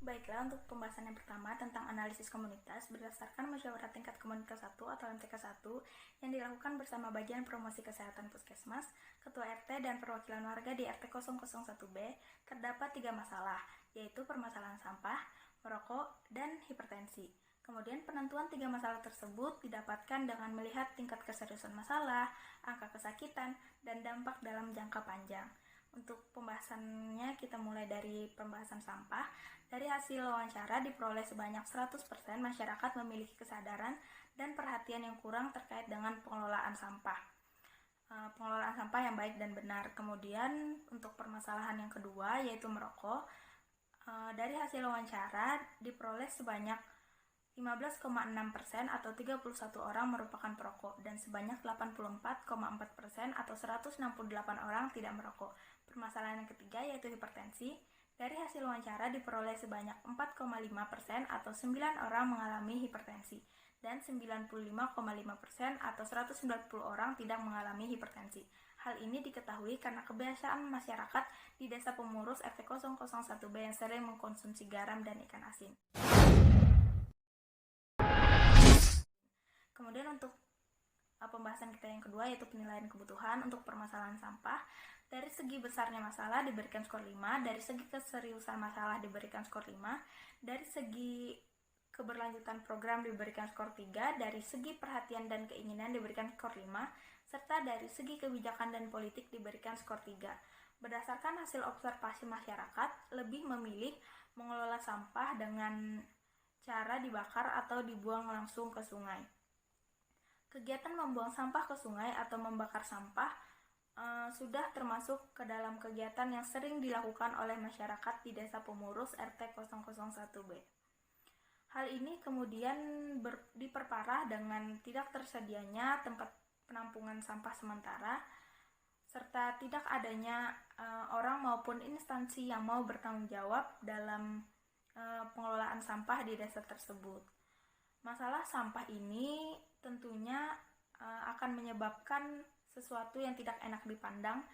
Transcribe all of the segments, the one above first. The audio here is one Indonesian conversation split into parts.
Baiklah, untuk pembahasan yang pertama tentang analisis komunitas berdasarkan musyawarah tingkat komunitas 1 atau MTK 1 yang dilakukan bersama Bagian Promosi Kesehatan Puskesmas, Ketua RT, dan perwakilan warga di RT 001B, terdapat 3 masalah, yaitu permasalahan sampah, merokok, dan hipertensi. Kemudian penentuan 3 masalah tersebut didapatkan dengan melihat tingkat keseriusan masalah, angka kesakitan, dan dampak dalam jangka panjang. Untuk pembahasannya kita mulai dari pembahasan sampah. Dari hasil wawancara diperoleh sebanyak 100% masyarakat memiliki kesadaran dan perhatian yang kurang terkait dengan pengelolaan sampah. Pengelolaan sampah yang baik dan benar. Kemudian untuk permasalahan yang kedua yaitu merokok. Dari hasil wawancara diperoleh sebanyak 15,6% atau 31 orang merupakan perokok dan sebanyak 84,4% atau 168 orang tidak merokok. Permasalahan yang ketiga yaitu hipertensi. Dari hasil wawancara diperoleh sebanyak 4,5% atau 9 orang mengalami hipertensi dan 95,5% atau 190 orang tidak mengalami hipertensi. Hal ini diketahui karena kebiasaan masyarakat di Desa Pemurus RT 001B yang sering mengkonsumsi garam dan ikan asin. Kemudian untuk pembahasan kita yang kedua yaitu penilaian kebutuhan untuk permasalahan sampah. Dari segi besarnya masalah diberikan skor 5, dari segi keseriusan masalah diberikan skor 5, dari segi keberlanjutan program diberikan skor 3, dari segi perhatian dan keinginan diberikan skor 5, serta dari segi kebijakan dan politik diberikan skor 3. Berdasarkan hasil observasi masyarakat, lebih memilih mengelola sampah dengan cara dibakar atau dibuang langsung ke sungai. Kegiatan membuang sampah ke sungai atau membakar sampah sudah termasuk ke dalam kegiatan yang sering dilakukan oleh masyarakat di Desa Pemurus RT 001B. Hal ini kemudian diperparah dengan tidak tersedianya tempat penampungan sampah sementara, serta tidak adanya orang maupun instansi yang mau bertanggung jawab dalam pengelolaan sampah di desa tersebut. Masalah sampah ini tentunya akan menyebabkan sesuatu yang tidak enak dipandang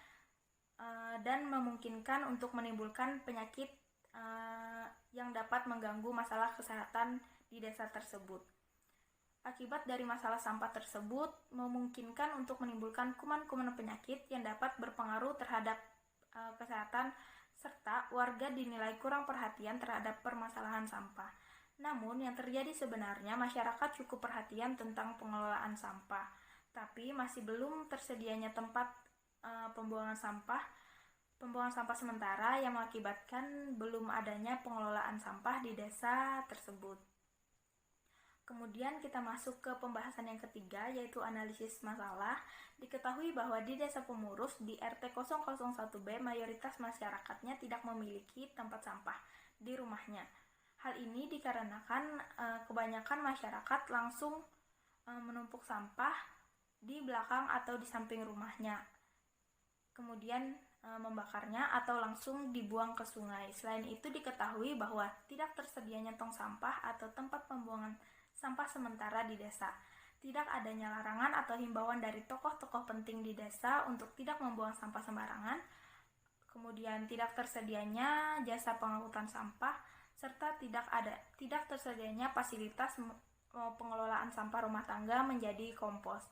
dan memungkinkan untuk menimbulkan penyakit yang dapat mengganggu masalah kesehatan di desa tersebut. Akibat dari masalah sampah tersebut memungkinkan untuk menimbulkan kuman-kuman penyakit yang dapat berpengaruh terhadap kesehatan serta warga dinilai kurang perhatian terhadap permasalahan sampah. Namun yang terjadi sebenarnya masyarakat cukup perhatian tentang pengelolaan sampah, tapi masih belum tersedianya tempat pembuangan sampah sementara yang mengakibatkan belum adanya pengelolaan sampah di desa tersebut. Kemudian kita masuk ke pembahasan yang ketiga yaitu analisis masalah. Diketahui bahwa di Desa Pemurus di RT 001B mayoritas masyarakatnya tidak memiliki tempat sampah di rumahnya. Hal ini dikarenakan kebanyakan masyarakat langsung menumpuk sampah di belakang atau di samping rumahnya, kemudian membakarnya atau langsung dibuang ke sungai. Selain itu diketahui bahwa tidak tersedianya tong sampah atau tempat pembuangan sampah sementara di desa. Tidak adanya larangan atau himbauan dari tokoh-tokoh penting di desa untuk tidak membuang sampah sembarangan. Kemudian tidak tersedianya jasa pengangkutan sampah serta tidak tersedianya fasilitas pengelolaan sampah rumah tangga menjadi kompos.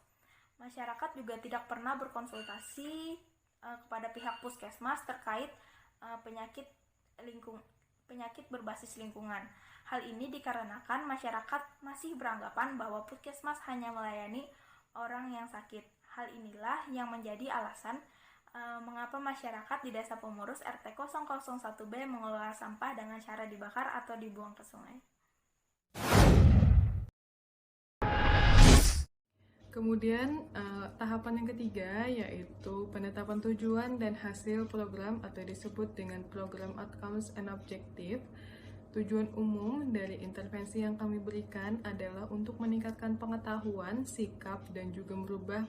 Masyarakat juga tidak pernah berkonsultasi kepada pihak puskesmas terkait penyakit berbasis lingkungan. Hal ini dikarenakan masyarakat masih beranggapan bahwa puskesmas hanya melayani orang yang sakit. Hal inilah yang menjadi alasan mengapa masyarakat di Desa Pemurus RT 001B mengelola sampah dengan cara dibakar atau dibuang ke sungai. Kemudian tahapan yang ketiga yaitu penetapan tujuan dan hasil program atau disebut dengan program outcomes and objective. Tujuan umum dari intervensi yang kami berikan adalah untuk meningkatkan pengetahuan, sikap, dan juga merubah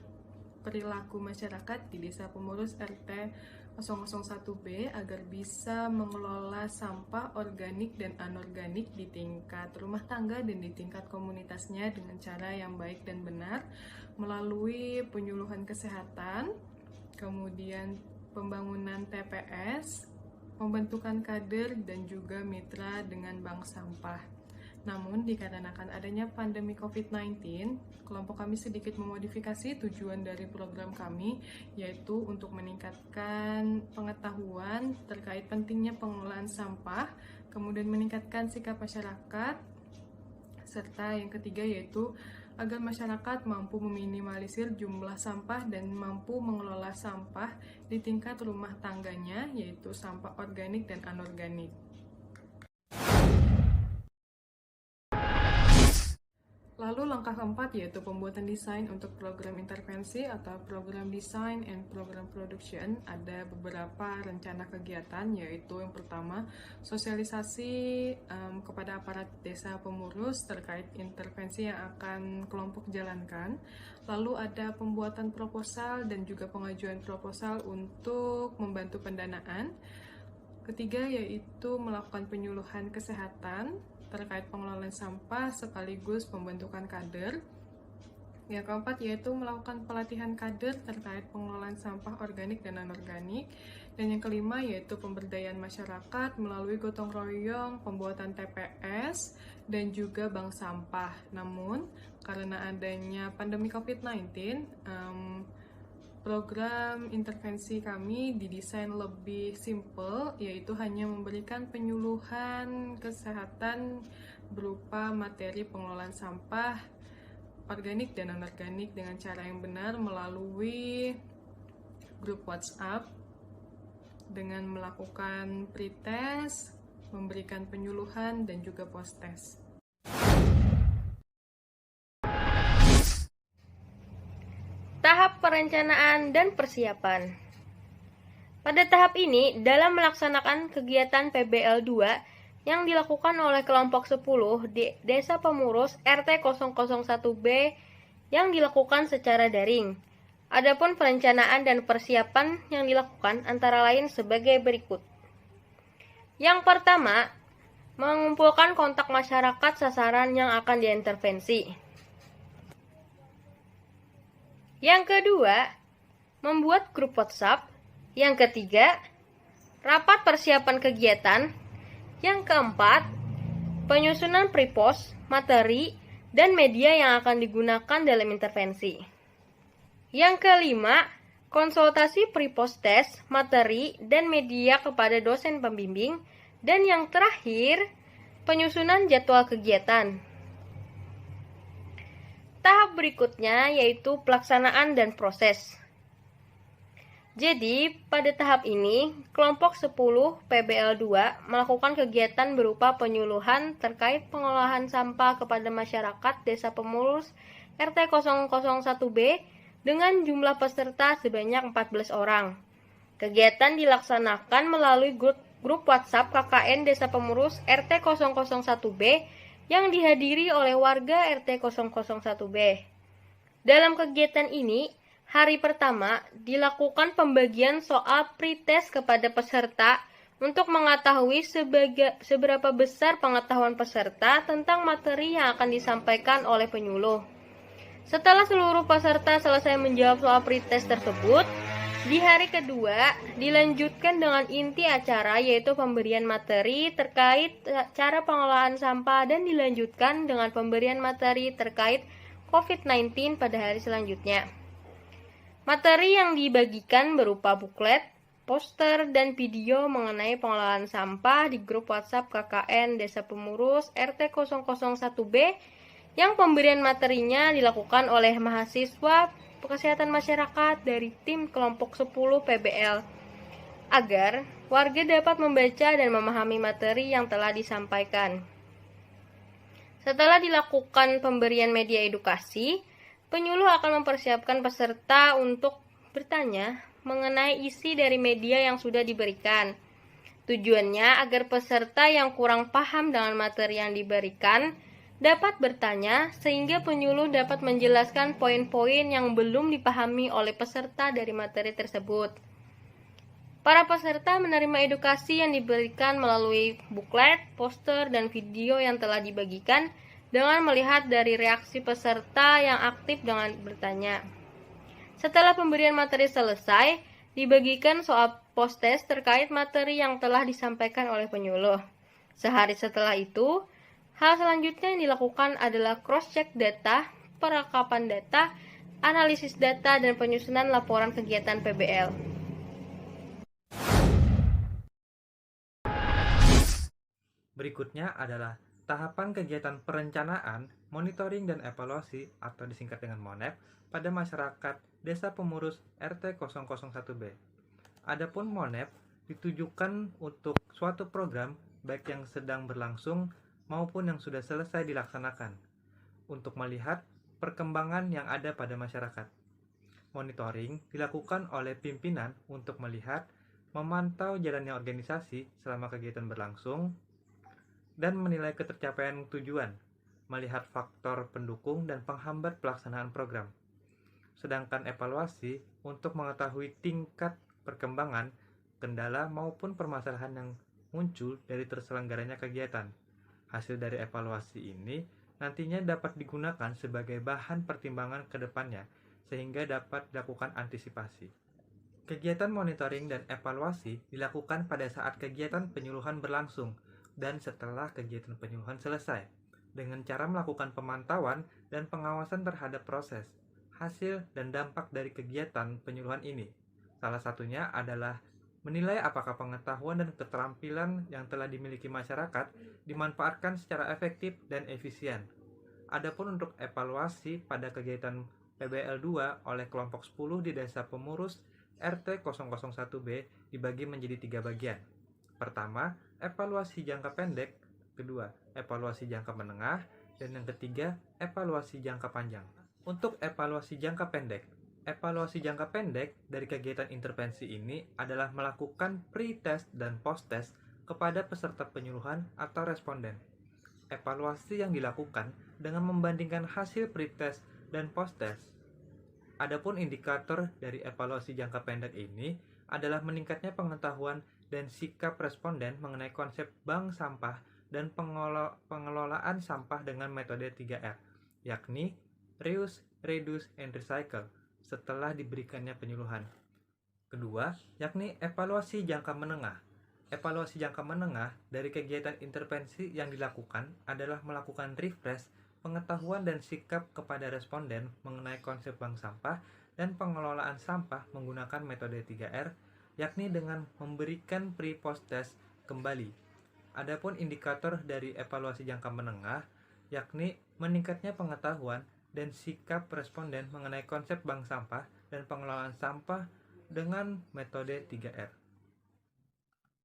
perilaku masyarakat di Desa Pemurus RT 001B agar bisa mengelola sampah organik dan anorganik di tingkat rumah tangga dan di tingkat komunitasnya dengan cara yang baik dan benar melalui penyuluhan kesehatan, kemudian pembangunan TPS, pembentukan kader, dan juga mitra dengan bank sampah. Namun, dikarenakan adanya pandemi COVID-19, kelompok kami sedikit memodifikasi tujuan dari program kami, yaitu untuk meningkatkan pengetahuan terkait pentingnya pengelolaan sampah, kemudian meningkatkan sikap masyarakat, serta yang ketiga yaitu agar masyarakat mampu meminimalisir jumlah sampah dan mampu mengelola sampah di tingkat rumah tangganya, yaitu sampah organik dan anorganik. Lalu langkah keempat yaitu pembuatan desain untuk program intervensi atau program design and program production. Ada beberapa rencana kegiatan, yaitu yang pertama sosialisasi kepada aparat desa pengurus terkait intervensi yang akan kelompok jalankan. Lalu ada pembuatan proposal dan juga pengajuan proposal untuk membantu pendanaan. Ketiga yaitu melakukan penyuluhan kesehatan terkait pengelolaan sampah sekaligus pembentukan kader. Yang keempat yaitu melakukan pelatihan kader terkait pengelolaan sampah organik dan anorganik. Dan yang kelima yaitu pemberdayaan masyarakat melalui gotong royong, pembuatan TPS, dan juga bank sampah. Namun, karena adanya pandemi COVID-19, program intervensi kami didesain lebih simple, yaitu hanya memberikan penyuluhan kesehatan berupa materi pengelolaan sampah organik dan anorganik dengan cara yang benar melalui grup WhatsApp dengan melakukan pretest, memberikan penyuluhan, dan juga post-test. Tahap perencanaan dan persiapan. Pada tahap ini, dalam melaksanakan kegiatan PBL 2 yang dilakukan oleh kelompok 10 di Desa Pemurus RT 001B yang dilakukan secara daring. Adapun perencanaan dan persiapan yang dilakukan antara lain sebagai berikut. Yang pertama, mengumpulkan kontak masyarakat sasaran yang akan diintervensi. Yang kedua, membuat grup WhatsApp. Yang ketiga, rapat persiapan kegiatan. Yang keempat, penyusunan pre-post, materi, dan media yang akan digunakan dalam intervensi. Yang kelima, konsultasi pre-post test, materi, dan media kepada dosen pembimbing. Dan yang terakhir, penyusunan jadwal kegiatan. Tahap berikutnya yaitu pelaksanaan dan proses. Jadi, pada tahap ini, kelompok 10 PBL 2 melakukan kegiatan berupa penyuluhan terkait pengolahan sampah kepada masyarakat Desa Pemurus RT 001B dengan jumlah peserta sebanyak 14 orang. Kegiatan dilaksanakan melalui grup WhatsApp KKN Desa Pemurus RT 001B yang dihadiri oleh warga RT 001B. Dalam kegiatan ini, hari pertama dilakukan pembagian soal pretest kepada peserta untuk mengetahui seberapa besar pengetahuan peserta tentang materi yang akan disampaikan oleh penyuluh. Setelah seluruh peserta selesai menjawab soal pretest tersebut, di hari kedua dilanjutkan dengan inti acara yaitu pemberian materi terkait cara pengelolaan sampah dan dilanjutkan dengan pemberian materi terkait COVID-19 pada hari selanjutnya. Materi yang dibagikan berupa buklet, poster, dan video mengenai pengelolaan sampah di grup WhatsApp KKN Desa Pemurus RT 001B yang pemberian materinya dilakukan oleh mahasiswa kesehatan masyarakat dari tim kelompok 10 PBL agar warga dapat membaca dan memahami materi yang telah disampaikan. Setelah dilakukan pemberian media edukasi, penyuluh akan mempersiapkan peserta untuk bertanya mengenai isi dari media yang sudah diberikan. Tujuannya agar peserta yang kurang paham dengan materi yang diberikan dapat bertanya sehingga penyuluh dapat menjelaskan poin-poin yang belum dipahami oleh peserta dari materi tersebut. Para peserta menerima edukasi yang diberikan melalui buklet, poster, dan video yang telah dibagikan dengan melihat dari reaksi peserta yang aktif dengan bertanya. Setelah pemberian materi selesai, Dibagikan soal post-test terkait materi yang telah disampaikan oleh penyuluh. Sehari setelah itu, hal selanjutnya yang dilakukan adalah cross-check data, perekapan data, analisis data, dan penyusunan laporan kegiatan PBL. Berikutnya adalah tahapan kegiatan perencanaan, monitoring, dan evaluasi atau disingkat dengan MONEP pada masyarakat Desa Pemurus RT 001B. Adapun MONEP ditujukan untuk suatu program baik yang sedang berlangsung maupun yang sudah selesai dilaksanakan untuk melihat perkembangan yang ada pada masyarakat. Monitoring dilakukan oleh pimpinan untuk melihat, memantau jalannya organisasi selama kegiatan berlangsung, dan menilai ketercapaian tujuan, melihat faktor pendukung dan penghambat pelaksanaan program. Sedangkan evaluasi untuk mengetahui tingkat perkembangan, kendala maupun permasalahan yang muncul dari terselenggaranya kegiatan. Hasil dari evaluasi ini nantinya dapat digunakan sebagai bahan pertimbangan ke depannya, sehingga dapat dilakukan antisipasi. Kegiatan monitoring dan evaluasi dilakukan pada saat kegiatan penyuluhan berlangsung, dan setelah kegiatan penyuluhan selesai, dengan cara melakukan pemantauan dan pengawasan terhadap proses, hasil, dan dampak dari kegiatan penyuluhan ini. Salah satunya adalah menilai apakah pengetahuan dan keterampilan yang telah dimiliki masyarakat dimanfaatkan secara efektif dan efisien. Adapun untuk evaluasi pada kegiatan PBL 2 oleh kelompok 10 di Desa Pemurus RT 001B dibagi menjadi 3 bagian. Pertama, evaluasi jangka pendek, kedua, evaluasi jangka menengah, dan yang ketiga, evaluasi jangka panjang. Untuk evaluasi jangka pendek dari kegiatan intervensi ini adalah melakukan pre-test dan post-test kepada peserta penyuluhan atau responden. Evaluasi yang dilakukan dengan membandingkan hasil pre-test dan post-test. Adapun indikator dari evaluasi jangka pendek ini adalah meningkatnya pengetahuan dan sikap responden mengenai konsep bank sampah dan pengelolaan sampah dengan metode 3R, yakni reuse, reduce, and recycle, setelah diberikannya penyuluhan. Kedua, yakni evaluasi jangka menengah. Evaluasi jangka menengah dari kegiatan intervensi yang dilakukan adalah melakukan refresh pengetahuan dan sikap kepada responden mengenai konsep bank sampah dan pengelolaan sampah menggunakan metode 3R, yakni dengan memberikan pre-post test kembali. Adapun indikator dari evaluasi jangka menengah, yakni meningkatnya pengetahuan dan sikap responden mengenai konsep bank sampah dan pengelolaan sampah dengan metode 3R.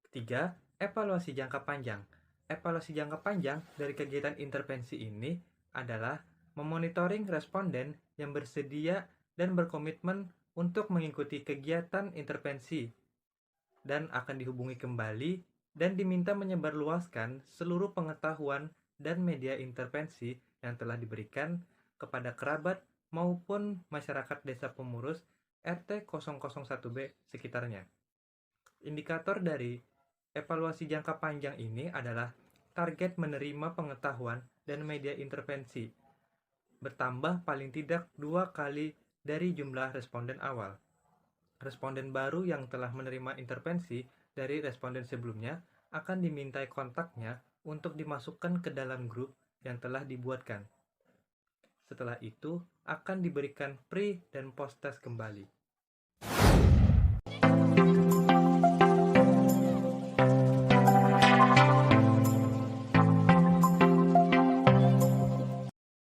Ketiga, evaluasi jangka panjang. Evaluasi jangka panjang dari kegiatan intervensi ini adalah memonitoring responden yang bersedia dan berkomitmen untuk mengikuti kegiatan intervensi dan akan dihubungi kembali dan diminta menyebarluaskan seluruh pengetahuan dan media intervensi yang telah diberikan kepada kerabat maupun masyarakat Desa Pemurus RT 001B sekitarnya. Indikator dari evaluasi jangka panjang ini adalah target menerima pengetahuan dan media intervensi bertambah paling tidak 2 kali dari jumlah responden awal. Responden baru yang telah menerima intervensi dari responden sebelumnya akan dimintai kontaknya untuk dimasukkan ke dalam grup yang telah dibuatkan. Setelah itu, akan diberikan pre- dan post-test kembali.